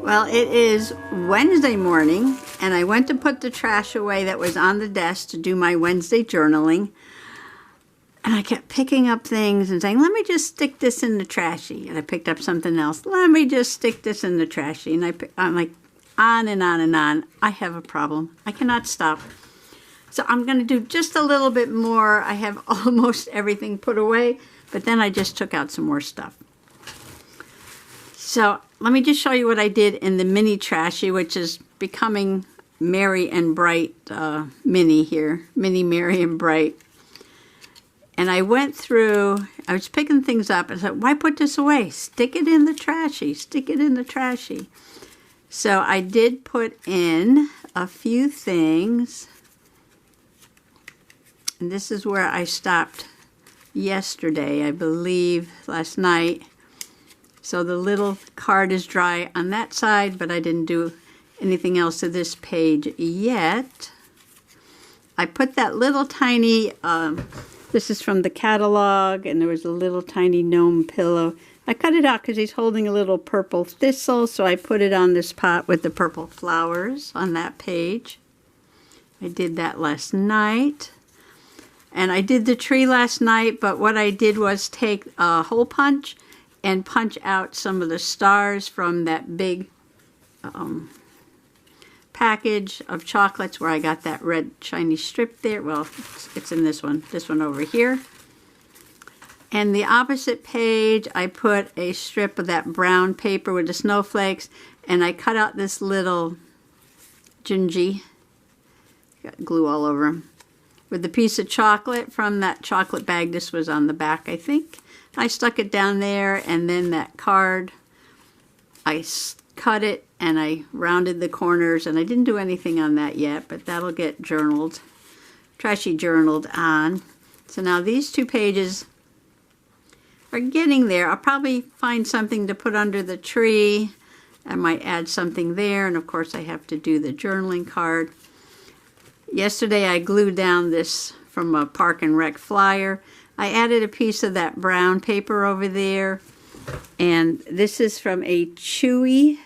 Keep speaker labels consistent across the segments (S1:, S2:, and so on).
S1: Well, it is Wednesday morning, and I went to put the trash away that was on the desk to do my Wednesday journaling. And I kept picking up things and saying, let me just stick this in the trashy. And I picked up something else. Let me just stick this in the trashy. And I'm like, on and on and on. I have a problem. I cannot stop. So I'm going to do just a little bit more. I have almost everything put away, but then I just took out some more stuff. So let me just show you what I did in the mini trashy, which is becoming Merry and Bright mini here. Mini Merry and Bright. And I went through, I was picking things up. I said, why put this away? Stick it in the trashy. Stick it in the trashy. So I did put in a few things. And this is where I stopped yesterday, I believe, last night. So the little card is dry on that side, but I didn't do anything else to this page yet. I put that little tiny, this is from the catalog, and there was a little tiny gnome pillow. I cut it out because he's holding a little purple thistle, so I put it on this pot with the purple flowers on that page. I did that last night. And I did the tree last night, but what I did was take a hole punch and punch out some of the stars from that big package of chocolates where I got that red shiny strip there. Well, it's in this one over here. And the opposite page, I put a strip of that brown paper with the snowflakes, and I cut out this little gingy, got glue all over them, with a piece of chocolate from that chocolate bag. This was on the back, I think. I stuck it down there, and then that card, I cut it and I rounded the corners, and I didn't do anything on that yet, but that'll get journaled, trashy journaled on. So now these two pages are getting there. I'll probably find something to put under the tree. I might add something there, and of course I have to do the journaling card. Yesterday I glued down this from a Park and Rec flyer. I added a piece of that brown paper over there, and this is from a Chewy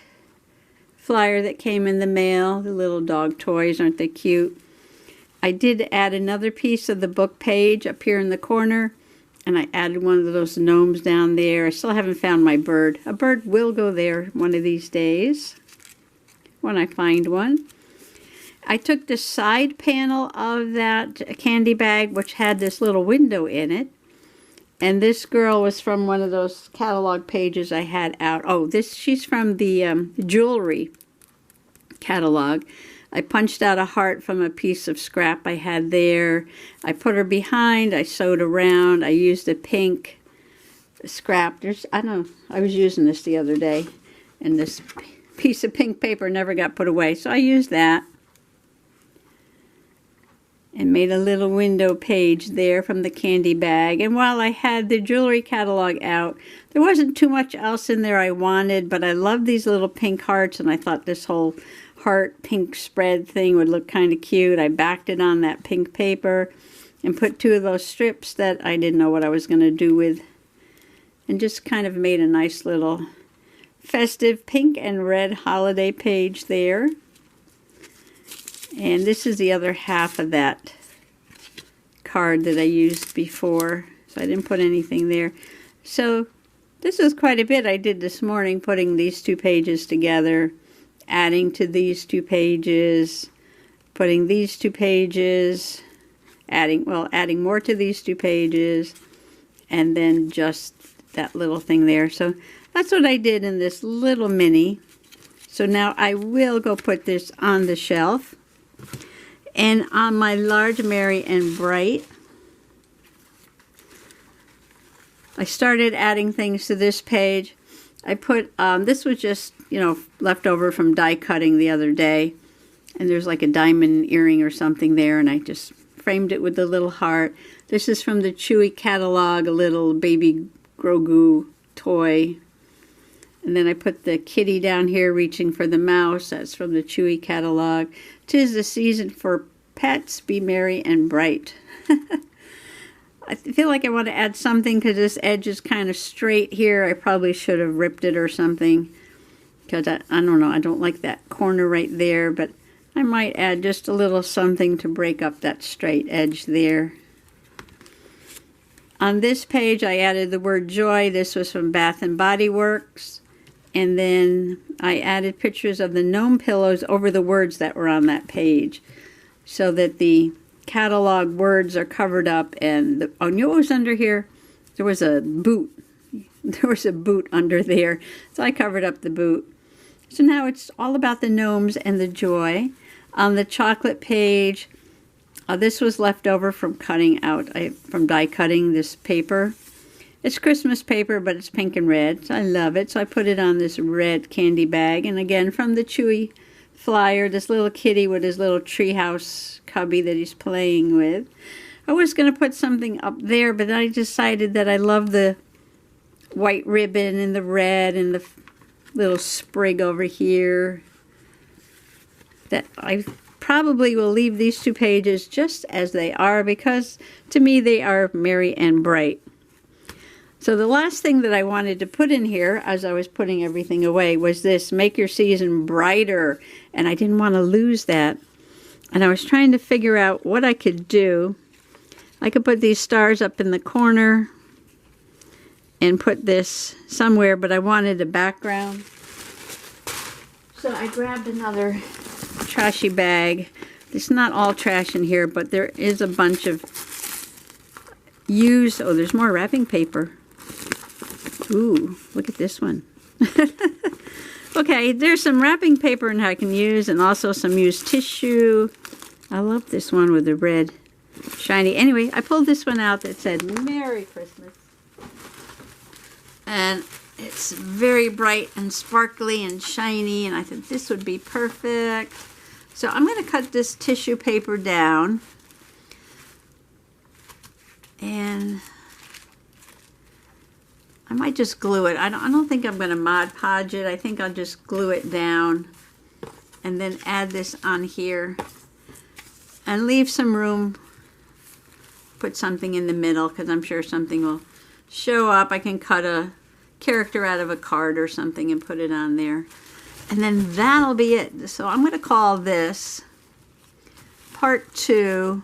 S1: flyer that came in the mail. The little dog toys, aren't they cute? I did add another piece of the book page up here in the corner, and I added one of those gnomes down there. I still haven't found my bird. A bird will go there one of these days when I find one. I took the side panel of that candy bag, which had this little window in it. And this girl was from one of those catalog pages I had out. Oh, she's from the jewelry catalog. I punched out a heart from a piece of scrap I had there. I put her behind. I sewed around. I used a pink scrap. I don't know. I was using this the other day, and this piece of pink paper never got put away. So I used that. And made a little window page there from the candy bag. And while I had the jewelry catalog out, there wasn't too much else in there I wanted, but I love these little pink hearts, and I thought this whole heart pink spread thing would look kind of cute. I backed it on that pink paper and put two of those strips that I didn't know what I was going to do with, and just kind of made a nice little festive pink and red holiday page there. And this is the other half of that card that I used before, so I didn't put anything there. So this is quite a bit I did this morning, putting these two pages together, adding to these two pages, putting these two pages, adding more to these two pages, and then just that little thing there. So that's what I did in this little mini. So now I will go put this on the shelf. And on my large Merry and Bright, I started adding things to this page. I put, this was just, left over from die cutting the other day. And there's like a diamond earring or something there, and I just framed it with the little heart. This is from the Chewy catalog, a little baby Grogu toy. And then I put the kitty down here reaching for the mouse. That's from the Chewy catalog. 'Tis the season for pets, be merry and bright. I feel like I want to add something because this edge is kind of straight here. I probably should have ripped it or something. because I don't know, I don't like that corner right there, but I might add just a little something to break up that straight edge there. On this page, I added the word joy. This was from Bath and Body Works. And then I added pictures of the gnome pillows over the words that were on that page, so that the catalog words are covered up. And oh, you know what was under here? There was a boot. There was a boot under there. So I covered up the boot. So now it's all about the gnomes and the joy. On the chocolate page, this was left over from cutting out, from die cutting this paper. It's Christmas paper, but it's pink and red. So I love it. So I put it on this red candy bag. And again, from the Chewy flyer, this little kitty with his little treehouse cubby that he's playing with. I was going to put something up there, but I decided that I love the white ribbon and the red and the little sprig over here. That I probably will leave these two pages just as they are, because to me they are merry and bright. So the last thing that I wanted to put in here as I was putting everything away was this, make your season brighter. And I didn't want to lose that. And I was trying to figure out what I could do. I could put these stars up in the corner and put this somewhere, but I wanted a background. So I grabbed another trashy bag. It's not all trash in here, but there is a bunch of used, oh, there's more wrapping paper. Ooh, look at this one. Okay, there's some wrapping paper and I can use, and also some used tissue. I love this one with the red shiny. Anyway, I pulled this one out that said Merry Christmas. And it's very bright and sparkly and shiny, and I thought this would be perfect. So I'm going to cut this tissue paper down. And I might just glue it. I don't think I'm going to Mod Podge it. I think I'll just glue it down and then add this on here and leave some room. Put something in the middle because I'm sure something will show up. I can cut a character out of a card or something and put it on there. And then that'll be it. So I'm going to call this part two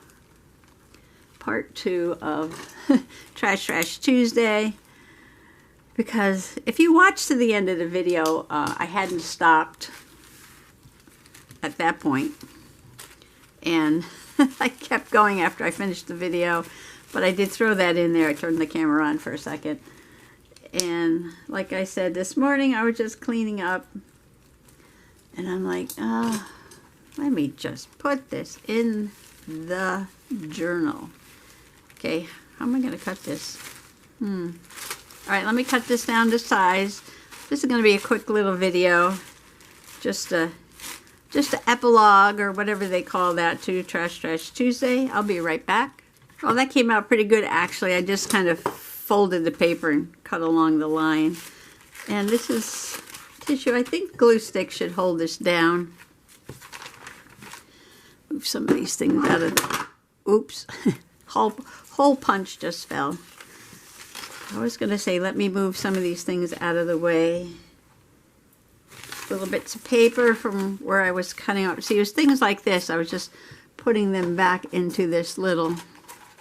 S1: of Trash Tuesday. Because if you watch to the end of the video, I hadn't stopped at that point. And I kept going after I finished the video. But I did throw that in there. I turned the camera on for a second. And like I said, this morning I was just cleaning up. And I'm like, let me just put this in the journal. Okay, how am I going to cut this? All right, let me cut this down to size. This is going to be a quick little video. Just a epilogue or whatever they call that to Trash Tuesday. I'll be right back. Well, that came out pretty good, actually. I just kind of folded the paper and cut along the line. And this is tissue. I think glue stick should hold this down. Move some of these things out of the... Oops. Hole punch just fell. I was going to say, let me move some of these things out of the way. Little bits of paper from where I was cutting out. See, it was things like this. I was just putting them back into this little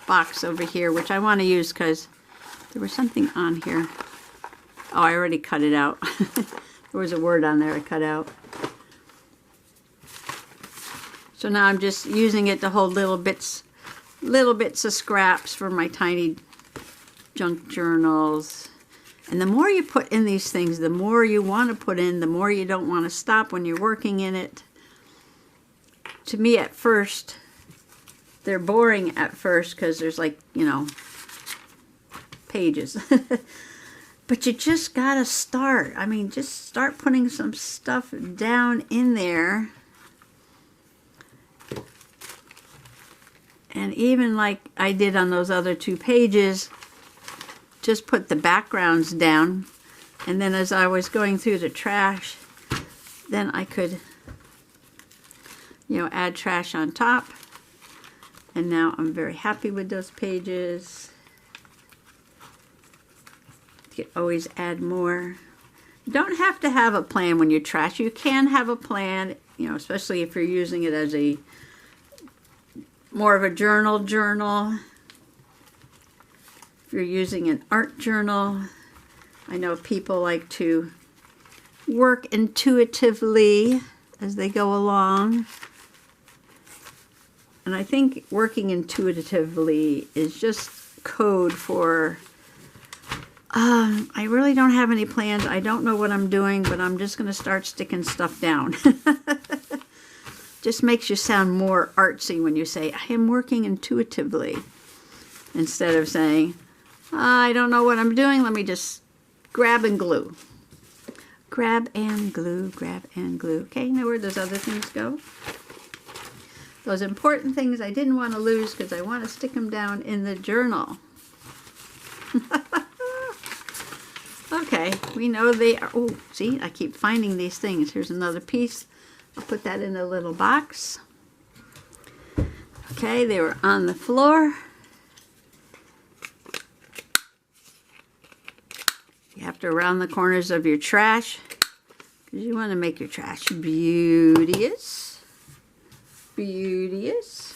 S1: box over here, which I want to use because there was something on here. Oh, I already cut it out. There was a word on there I cut out. So now I'm just using it to hold little bits of scraps for my tiny junk journals. And the more you put in these things, the more you want to put in, the more you don't want to stop when you're working in it. To me, at first, they're boring at first because there's like, you know, pages. But you just gotta start. I mean, just start putting some stuff down in there. And even like I did on those other two pages, just put the backgrounds down. And then as I was going through the trash, then I could, you know, add trash on top. And now I'm very happy with those pages. You can always add more. You don't have to have a plan when you trash. You can have a plan, you know, especially if you're using it as a more of a journal. If you're using an art journal, I know people like to work intuitively as they go along. And I think working intuitively is just code for, I really don't have any plans. I don't know what I'm doing, but I'm just going to start sticking stuff down. Just makes you sound more artsy when you say, I am working intuitively. Instead of saying, I don't know what I'm doing, let me just grab and glue. Grab and glue, grab and glue. Okay, now where those other things go? Those important things I didn't want to lose because I want to stick them down in the journal. Okay, we know they are. Oh, see, I keep finding these things. Here's another piece. I'll put that in a little box. Okay, they were on the floor. You have to round the corners of your trash because you want to make your trash beauteous. Beauteous.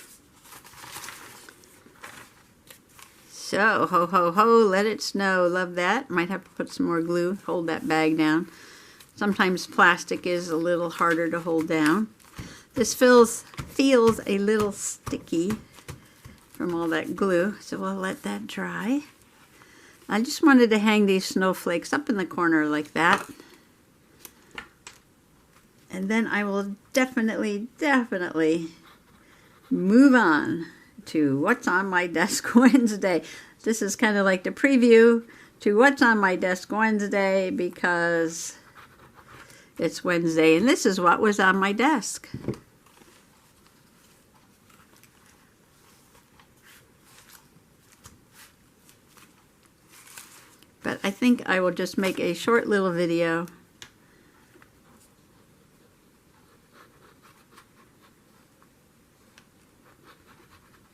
S1: So, ho, ho, ho, let it snow. Love that. Might have to put some more glue, hold that bag down. Sometimes plastic is a little harder to hold down. This feels a little sticky from all that glue, so we'll let that dry. I just wanted to hang these snowflakes up in the corner like that. And then I will definitely move on to what's on my desk Wednesday. This is kind of like the preview to what's on my desk Wednesday because it's Wednesday and this is what was on my desk. But I think I will just make a short little video.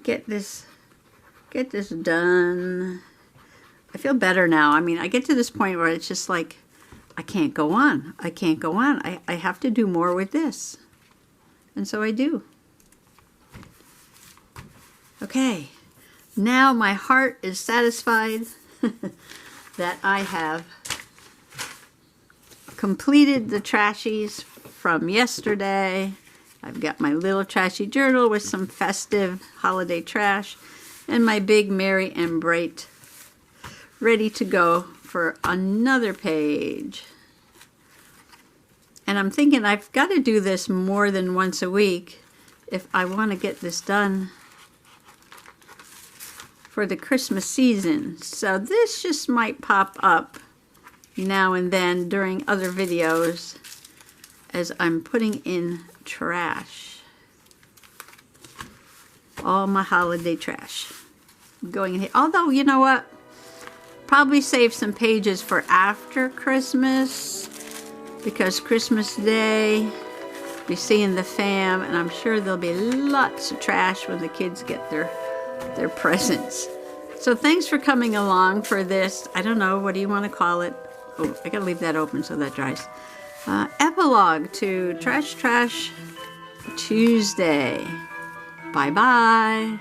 S1: Get this done. I feel better now. I mean, I get to this point where it's just like, I can't go on. I can't go on. I have to do more with this. And so I do. Okay. Now my heart is satisfied that I have completed the trashies from yesterday. I've got my little trashy journal with some festive holiday trash and my big Merry and Bright ready to go for another page. And I'm thinking I've got to do this more than once a week if I want to get this done for the Christmas season. So this just might pop up now and then during other videos as I'm putting in trash. All my holiday trash going in here. Although, you know what? Probably save some pages for after Christmas because Christmas Day be seeing the fam and I'm sure there'll be lots of trash when the kids get their presents. So thanks for coming along for this. I don't know, what do you want to call it? Oh, I gotta leave that open so that dries. Epilogue to Trash Tuesday. Bye-bye.